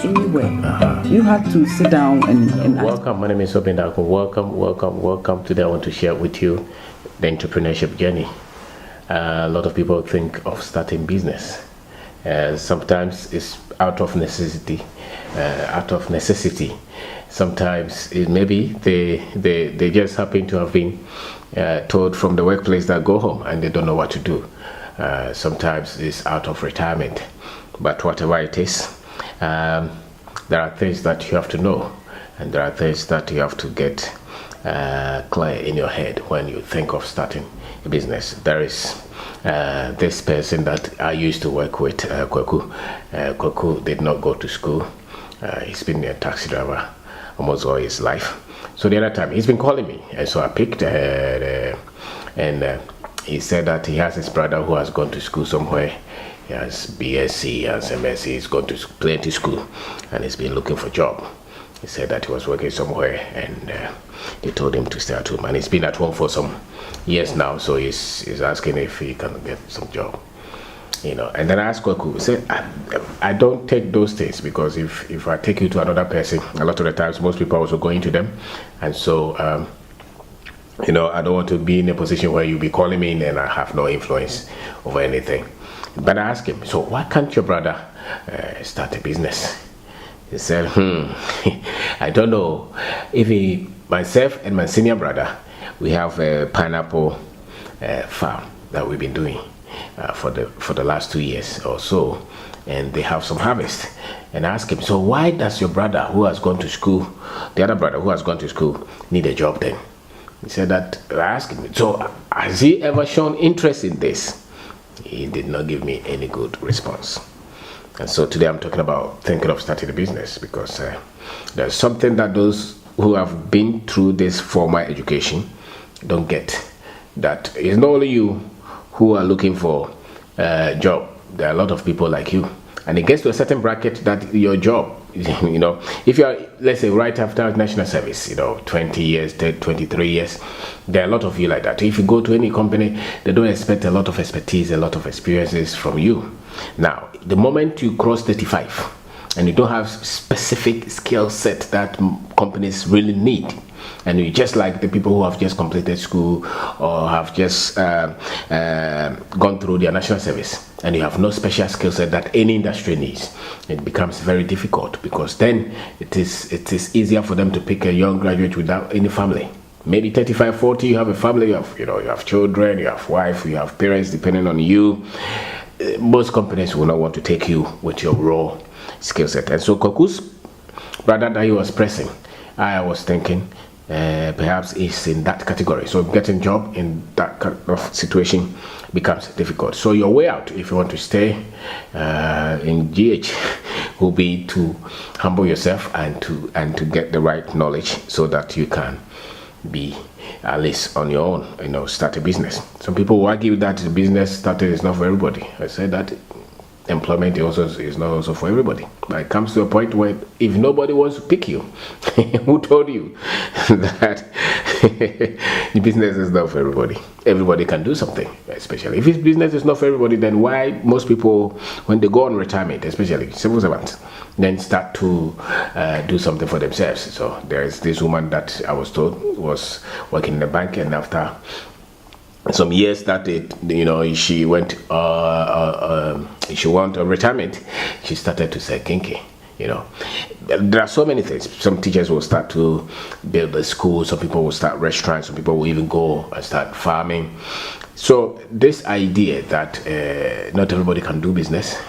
anywhere. You have to sit down and welcome. My name is Obeng Darko. Welcome. Today I want to share with you the entrepreneurship journey. A lot of people think of starting business. Sometimes it's out of necessity. Sometimes maybe they just happen to have been told from the workplace that go home and they don't know what to do. Sometimes it's out of retirement. But whatever it is, there are things that you have to know, and there are things that you have to get clear in your head when you think of starting a business. There is this person that I used to work with, Kwaku. Kwaku did not go to school. He's been a taxi driver almost all his life. So the other time he's been calling me, and so I picked and he said that he has his brother who has gone to school somewhere. He has BSc, he has MSc, he's gone to plenty school, and he's been looking for a job. He said that he was working somewhere, and they told him to stay at home, and he's been at home for some years now, so he's asking if he can get some job. And then I asked Kwaku, say, I don't take those things, because if I take you to another person, a lot of the times most people are also going to them, and so I don't want to be in a position where you'll be calling me and I have no influence over anything. But I asked him, so why can't your brother start a business? He said, I don't know. Myself and my senior brother, we have a pineapple farm that we've been doing for the last 2 years or so, and they have some harvest. And I asked him, so why does your brother who has gone to school, the other brother who has gone to school, need a job then? He said that. I asked him, so has he ever shown interest in this? He did not give me any good response. And so today I'm talking about thinking of starting a business, because there's something that those who have been through this formal education don't get. That it's not only you who are looking for a job. There are a lot of people like you, and it gets to a certain bracket that your job, if you are, let's say, right after national service, 20 years, 23 years, there are a lot of you like that. If you go to any company, they don't expect a lot of expertise, a lot of experiences from you. Now, the moment you cross 35 and you don't have specific skill set that companies really need, and you just like the people who have just completed school or have just gone through their national service, and you have no special skill set that any industry needs, it becomes very difficult, because then it is easier for them to pick a young graduate without any family. Maybe 35, 40, you have a family, you have children, you have wife, you have parents depending on you. Most companies will not want to take you with your raw skill set. And so Kwaku's brother that he was pressing, I was thinking perhaps is in that category. So getting job in that kind of situation becomes difficult. So your way out, if you want to stay in GH, will be to humble yourself and to get the right knowledge, so that you can be at least on your own, start a business. Some people will argue that the business started is not for everybody. I said that employment is not also for everybody. But it comes to a point where if nobody wants to pick you, who told you that the business is not for everybody? Everybody can do something, especially if his business is not for everybody. Then why most people, when they go on retirement, especially civil servants, then start to do something for themselves? So there is this woman that I was told was working in the bank, and after some years that she went she went on retirement, she started to sell kinky. There are so many things. Some teachers will start to build a school, some people will start restaurants, some people will even go and start farming. So this idea that not everybody can do business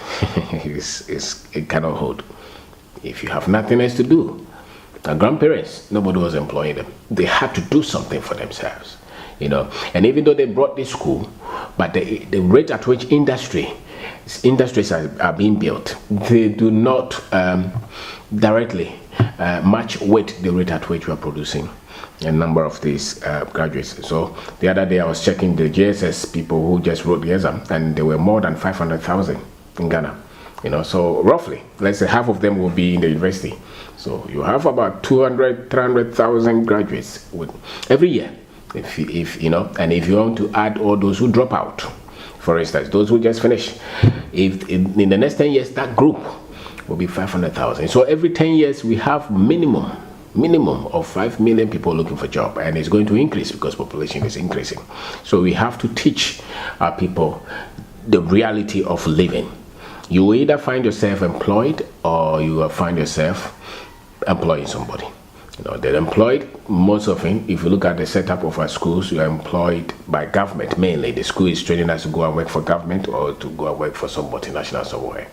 it cannot hold. If you have nothing else to do, our grandparents, nobody was employing them. They had to do something for themselves. And even though they brought this school, but the rate at which industries are being built, they do not directly match with the rate at which we are producing a number of these graduates. So the other day I was checking the JSS people who just wrote the exam, and there were more than 500,000 in Ghana. So roughly, let's say half of them will be in the university. So you have about 200, 300,000 graduates every year. If and if you want to add all those who drop out, for instance, those who just finish, if in the next 10 years that group will be 500,000. So every 10 years we have minimum of 5 million people looking for job, and it's going to increase because population is increasing. So we have to teach our people the reality of living. You will either find yourself employed or you will find yourself employing somebody. They're employed most often. If you look at the setup of our schools, you are employed by government mainly. The school is training us to go and work for government or to go and work for some multinational somewhere.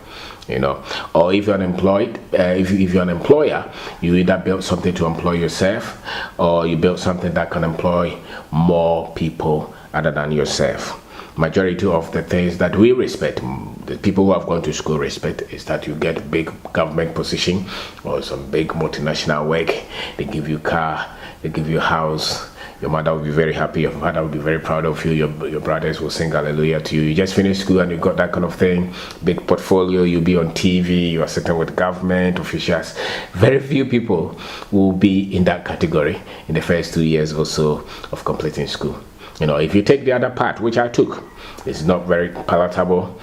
Or if you're unemployed, if you're an employer, you either build something to employ yourself, or you build something that can employ more people other than yourself. Majority of the things that we respect, the people who have gone to school respect, is that you get big government position or some big multinational work. They give you car, they give you house. Your mother will be very happy, your father will be very proud of you, your brothers will sing hallelujah to you. You just finished school and you got that kind of thing, big portfolio, you'll be on TV, you are sitting with government officials. Very few people will be in that category in the first 2 years or so of completing school. If you take the other part, which I took, it's not very palatable.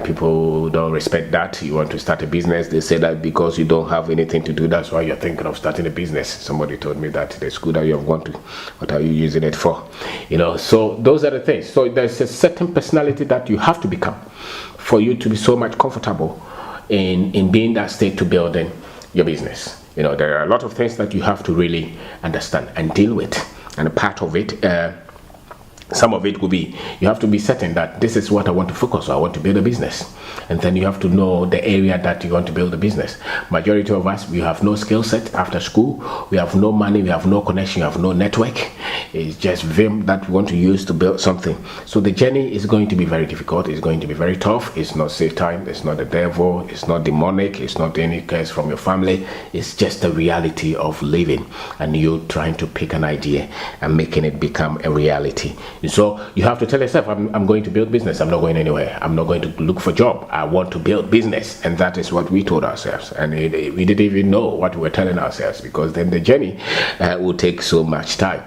People don't respect that. You want to start a business, they say that because you don't have anything to do, that's why you're thinking of starting a business. Somebody told me that the school that you have gone to, what are you using it for? So those are the things. So there's a certain personality that you have to become for you to be so much comfortable in being that state to building your business. There are a lot of things that you have to really understand and deal with, and a part of it, some of it will be, you have to be certain that this is what I want to focus on. I want to build a business. And then you have to know the area that you want to build a business. Majority of us, we have no skill set after school. We have no money. We have no connection. We have no network. It's just vim that we want to use to build something. So the journey is going to be very difficult. It's going to be very tough. It's not safe time. It's not the devil. It's not demonic. It's not any curse from your family. It's just the reality of living and you trying to pick an idea and making it become a reality. So you have to tell yourself, I'm going to build business. I'm not going anywhere. I'm not going to look for a job. I want to build business. And that is what we told ourselves. And we didn't even know what we were telling ourselves, because then the journey will take so much time.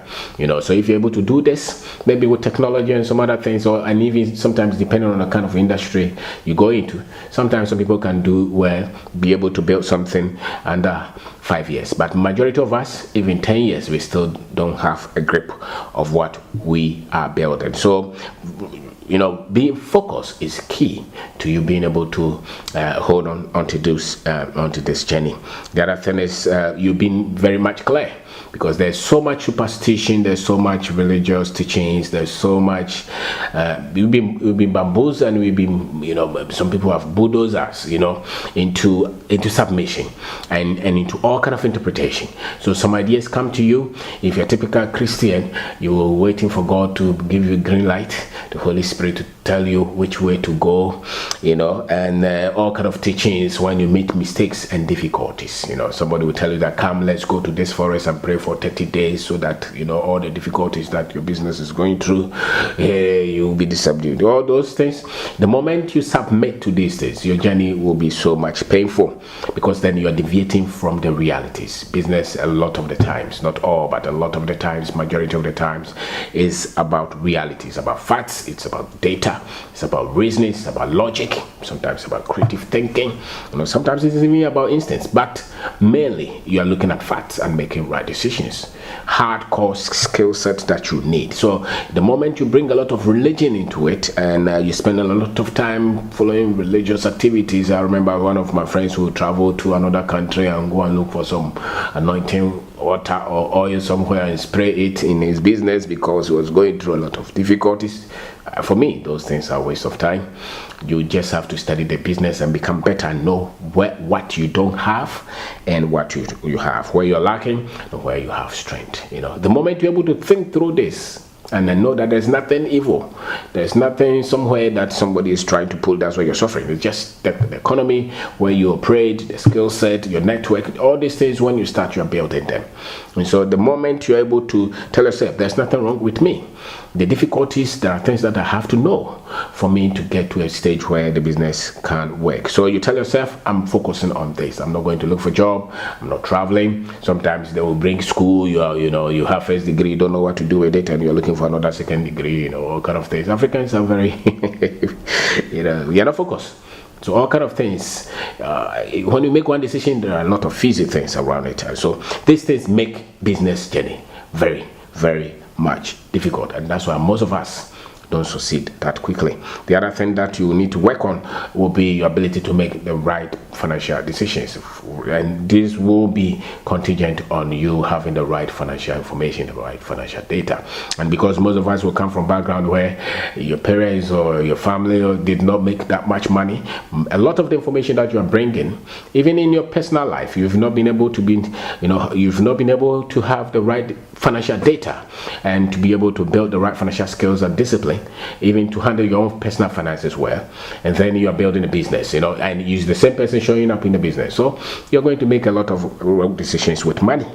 So if you're able to do this, maybe with technology and some other things, and even sometimes depending on the kind of industry you go into, sometimes some people can do well, be able to build something under 5 years. But majority of us, even 10 years, we still don't have a grip of what we are building. So being focused is key to you being able to hold on onto this journey. The other thing is you being very much clear, because there's so much superstition, there's so much religious teachings, there's so much we've been bamboozled, and we've been some people have bulldozed us into submission and into all kind of interpretation. So some ideas come to you. If you're a typical Christian, you're waiting for God to give you green light, the Holy Spirit to tell you which way to go, and all kind of teachings. When you meet mistakes and difficulties, somebody will tell you that, come, let's go to this forest and pray for 30 days so that all the difficulties that your business is going through, you will be subdued. All those things, the moment you submit to these things, your journey will be so much painful, because then you are deviating from the realities. Business, a lot of the times, not all, but a lot of the times, majority of the times, is about realities, about facts, it's about data, it's about reasoning, it's about logic, sometimes about creative thinking, sometimes it's even about instincts, but mainly you are looking at facts and making right decisions. Hardcore skill set that you need. So the moment you bring a lot of religion into it, and you spend a lot of time following religious activities. I remember one of my friends who traveled to another country and go and look for some anointing water or oil somewhere and spray it in his business because he was going through a lot of difficulties. For me, those things are a waste of time. You just have to study the business and become better and know what you don't have and what you have, where you're lacking and where you have strength. The moment you're able to think through this and then know that there's nothing evil, there's nothing somewhere that somebody is trying to pull, that's why you're suffering. It's just the economy, where you operate, the skill set, your network, all these things. When you start, you're building them. And so the moment you're able to tell yourself, there's nothing wrong with me, the difficulties, there are things that I have to know for me to get to a stage where the business can work. So you tell yourself, I'm focusing on this. I'm not going to look for a job. I'm not traveling. Sometimes they will bring school. You have first degree, you don't know what to do with it, and you're looking for another second degree. All kind of things. Africans are very, we are not focused. So all kind of things. When you make one decision, there are a lot of physical things around it. And so these things make business journey very, very much difficult, and that's why most of us don't succeed that quickly. The other thing that you need to work on will be your ability to make the right financial decisions, and this will be contingent on you having the right financial information, the right financial data. And because most of us will come from background where your parents or your family did not make that much money, a lot of the information that you are bringing, even in your personal life, you've not been able to be, you've not been able to have the right financial data and to be able to build the right financial skills and discipline, even to handle your own personal finances well. And then you are building a business, and use the same person showing up in the business. So you're going to make a lot of wrong decisions with money,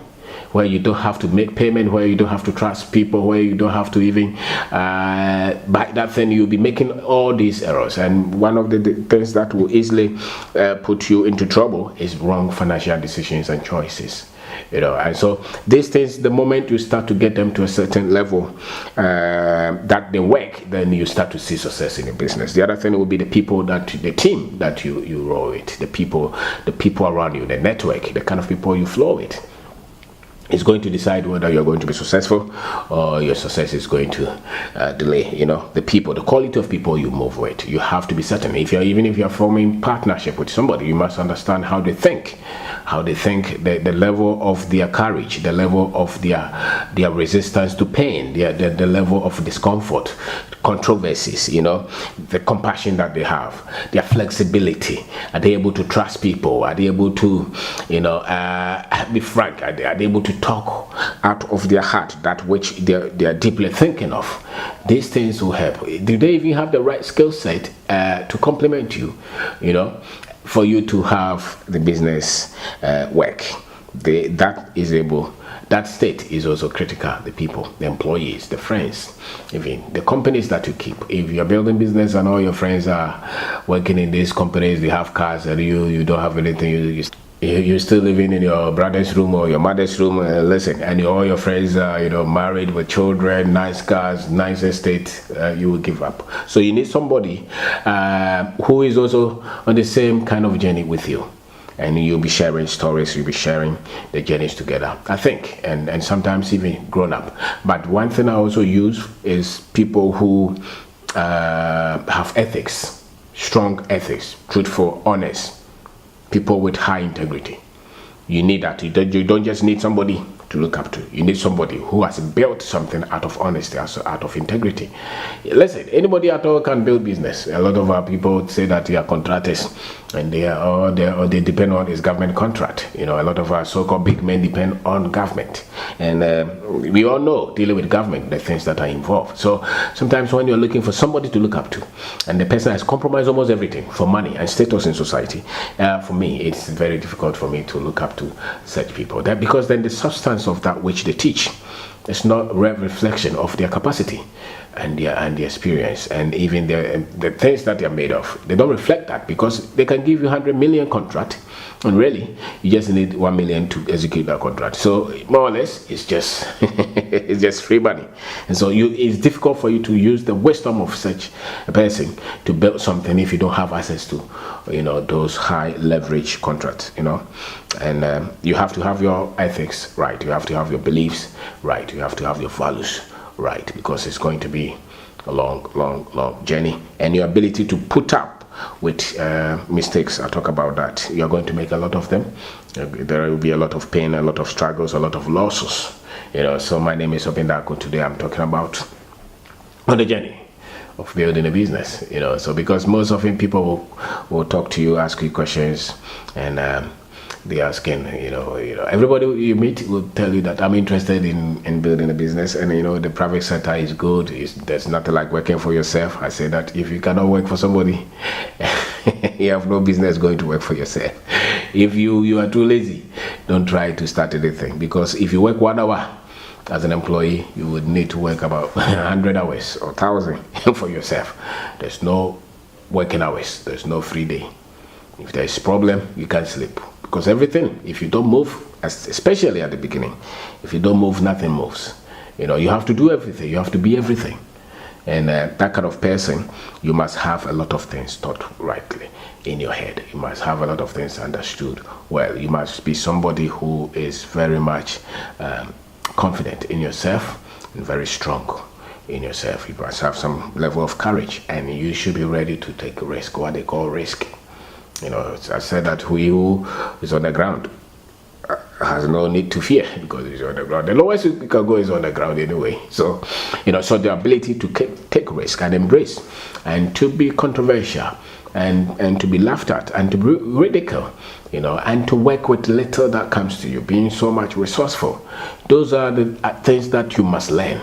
where you don't have to make payment, where you don't have to trust people, where you don't have to even buy that thing. You'll be making all these errors. And one of the things that will easily put you into trouble is wrong financial decisions and choices. And so these things, the moment you start to get them to a certain level that they work, then you start to see success in your business. The other thing will be the team that you roll with, the people around you, the network, the kind of people you flow with. It's going to decide whether you're going to be successful or your success is going to delay. The people, the quality of people you move with, you have to be certain. Even if you're forming partnership with somebody, you must understand how they think, the level of their courage, the level of their resistance to pain, the level of discomfort, controversies, the compassion that they have, their flexibility. Are they able to trust people? Are they able to, be frank? Are they able to talk out of their heart that which they are deeply thinking of? These things will help. Do they even have the right skill set to complement you, for you to have the business work? That state is also critical. The people, the employees, the friends, even the companies that you keep. If you're building business and all your friends are working in these companies, they have cars, and you don't have anything, you're still living in your brother's room or your mother's room, and all your friends are married with children, nice cars, nice estate, you will give up. So you need somebody who is also on the same kind of journey with you, and you'll be sharing stories, you'll be sharing the journeys together, I think, and sometimes even grown up. But one thing I also use is people who have ethics, strong ethics, truthful, honest, people with high integrity. You need that. You don't just need somebody to look up to. You need somebody who has built something out of honesty, also out of integrity. Listen, anybody at all can build business. A lot of our people say that they are contractors, and they depend on this government contract. A lot of our so-called big men depend on government, and we all know, dealing with government, the things that are involved. So sometimes when you're looking for somebody to look up to, and the person has compromised almost everything for money and status in society, for me, it's very difficult for me to look up to such people. Because then the substance of that which they teach is not a reflection of their capacity and their experience, and even the things that they're made of. They don't reflect that, because they can give you 100 million contract, and really you just need 1 million to execute that contract. So more or less it's just it's just free money. And so it's difficult for you to use the wisdom of such a person to build something if you don't have access to those high leverage contracts. And you have to have your ethics right, you have to have your beliefs right, you have to have your values right, because it's going to be a long journey. And your ability to put up with mistakes, I'll talk about that. You're going to make a lot of them. There will be a lot of pain, a lot of struggles, a lot of losses. So my name is Obeng Darko. Today I'm talking about on the journey of building a business. So because most often people will talk to you, ask you questions, and they asking, everybody you meet will tell you that I'm interested in building a business, and the private sector is good. There's nothing like working for yourself. I say that if you cannot work for somebody, you have no business going to work for yourself. If you are too lazy, don't try to start anything, because if you work 1 hour as an employee, you would need to work about 100 hours or 1,000 for yourself. There's no working hours. There's no free day. If there's a problem, you can't sleep. Because everything, if you don't move, especially at the beginning, if you don't move, nothing moves. You have to do everything. You have to be everything. And that kind of person, you must have a lot of things taught rightly in your head. You must have a lot of things understood well. You must be somebody who is very much confident in yourself and very strong in yourself. You must have some level of courage, and you should be ready to take a risk, what they call risk. I said that who is on the ground has no need to fear, because it's on the ground. The lowest you can go is on the ground anyway. So, so the ability to take risk and embrace, and to be controversial, and to be laughed at, and to be ridiculed, and to work with little that comes to you, being so much resourceful. Those are the things that you must learn.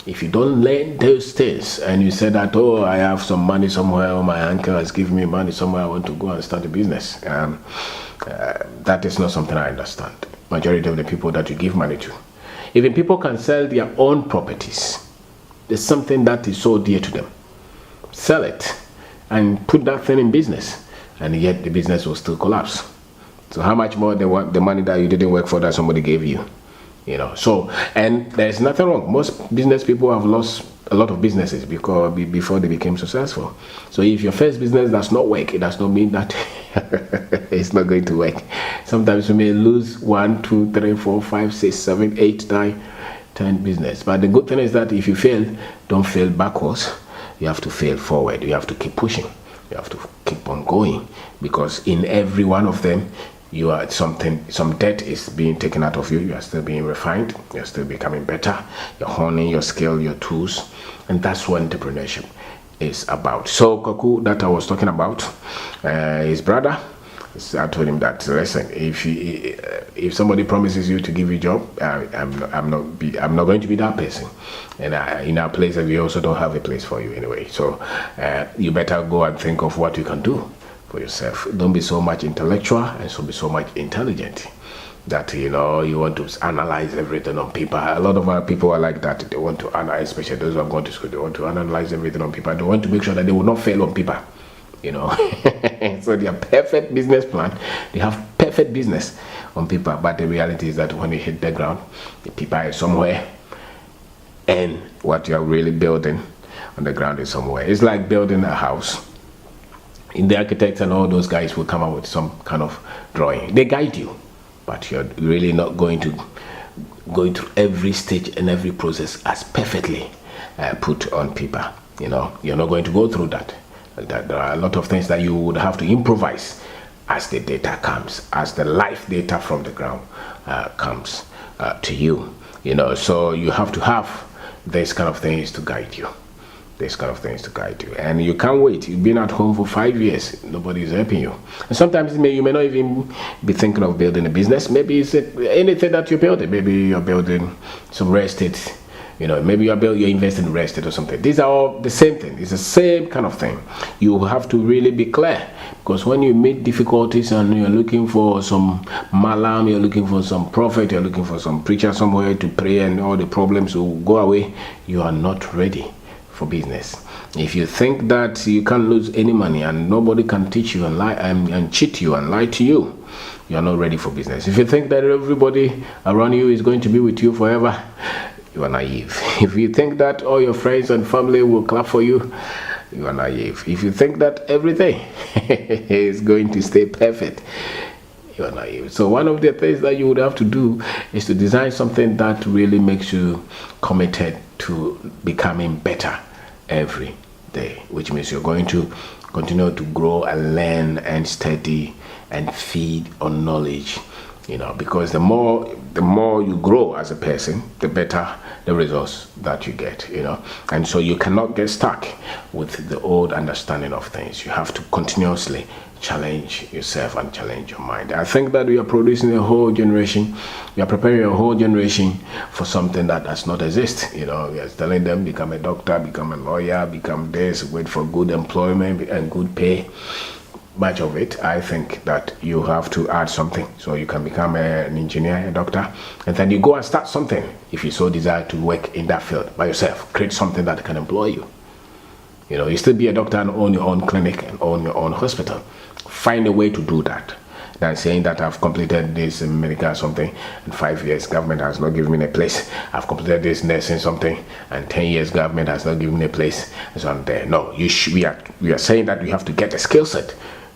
If you don't learn those things, and you say that, oh, I have some money somewhere, or my uncle has given me money somewhere, I want to go and start a business, that is not something I understand. Majority of the people that you give money to, even people can sell their own properties. There's something that is so dear to them. Sell it and put that thing in business, and yet the business will still collapse. So how much more they want the money that you didn't work for, that somebody gave you? So, and there's nothing wrong. Most business people have lost a lot of businesses before they became successful. So if your first business does not work, it does not mean that it's not going to work. Sometimes you may lose 1, 2, 3, 4, 5, 6, 7, 8, 9, 10 business. But the good thing is that if you fail, don't fail backwards. You have to fail forward. You have to keep pushing. You have to keep on going, because in every one of them, you are some debt is being taken out of you. You are still being refined. You're still becoming better. You're honing your skill, your tools, and that's what entrepreneurship is about. So Koku, that I was talking about, his brother, I told him that, listen, if somebody promises you to give you a job, I'm not going to be that person. And in our place, we also don't have a place for you anyway. So you better go and think of what you can do for yourself. Don't be so much intellectual, and so be so much intelligent that you want to analyze everything on paper. A lot of our people are like that. They want to analyze, especially those who have gone to school. They want to analyze everything on paper. They want to make sure that they will not fail on paper. So they have perfect business plan. They have perfect business on paper, but the reality is that when you hit the ground, the paper is somewhere, and what you are really building on the ground is somewhere. It's like building a house. In the architects and all those guys will come up with some kind of drawing. They guide you, but you're really not going through every stage and every process as perfectly put on paper. You're not going to go through that. There are a lot of things that you would have to improvise as the data comes, as the live data from the ground comes to you. So you have to have these kind of things to guide you. And you can't wait. You've been at home for 5 years, nobody is helping you, and sometimes you may not even be thinking of building a business. Maybe it's anything that you're building. Maybe you're building some real estate, maybe you're investing in real estate or something. These are all the same thing. It's the same kind of thing. You have to really be clear, because when you meet difficulties and you're looking for some malam, you're looking for some prophet, you're looking for some preacher somewhere to pray and all the problems will go away, you are not ready for business. If you think that you can't lose any money and nobody can teach you and lie and cheat you and lie to you, you are not ready for business. If you think that everybody around you is going to be with you forever, you are naive. If you think that all your friends and family will clap for you, you are naive. If you think that everything is going to stay perfect, you are naive. So one of the things that you would have to do is to design something that really makes you committed to becoming better every day, which means you're going to continue to grow and learn and study and feed on knowledge, because the more you grow as a person, the better the results that you get, and so you cannot get stuck with the old understanding of things. You have to continuously challenge yourself and challenge your mind. I think that we are producing a whole generation. We are preparing a whole generation for something that does not exist. We are telling them, become a doctor, become a lawyer, become this, wait for good employment and good pay. Much of it, I think that you have to add something. So you can become an engineer, a doctor, and then you go and start something if you so desire to work in that field by yourself. Create something that can employ you. You still be a doctor and own your own clinic and own your own hospital. Find a way to do that. than saying that I've completed this in medical something in 5 years, government has not given me a place. I've completed this nursing something, and 10 years, government has not given me a place. So I'm there. No, we are saying that you have to get a skill set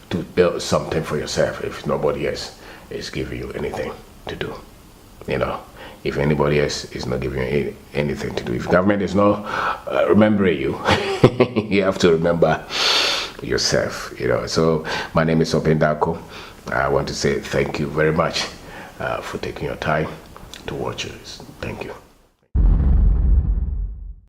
to build something for yourself if nobody else is giving you anything to do. You know, if anybody else is not giving you anything to do, if government is not remembering you, you have to remember yourself. You know. So my name is Obeng Darko. I want to say thank you very much for taking your time to watch us. Thank you.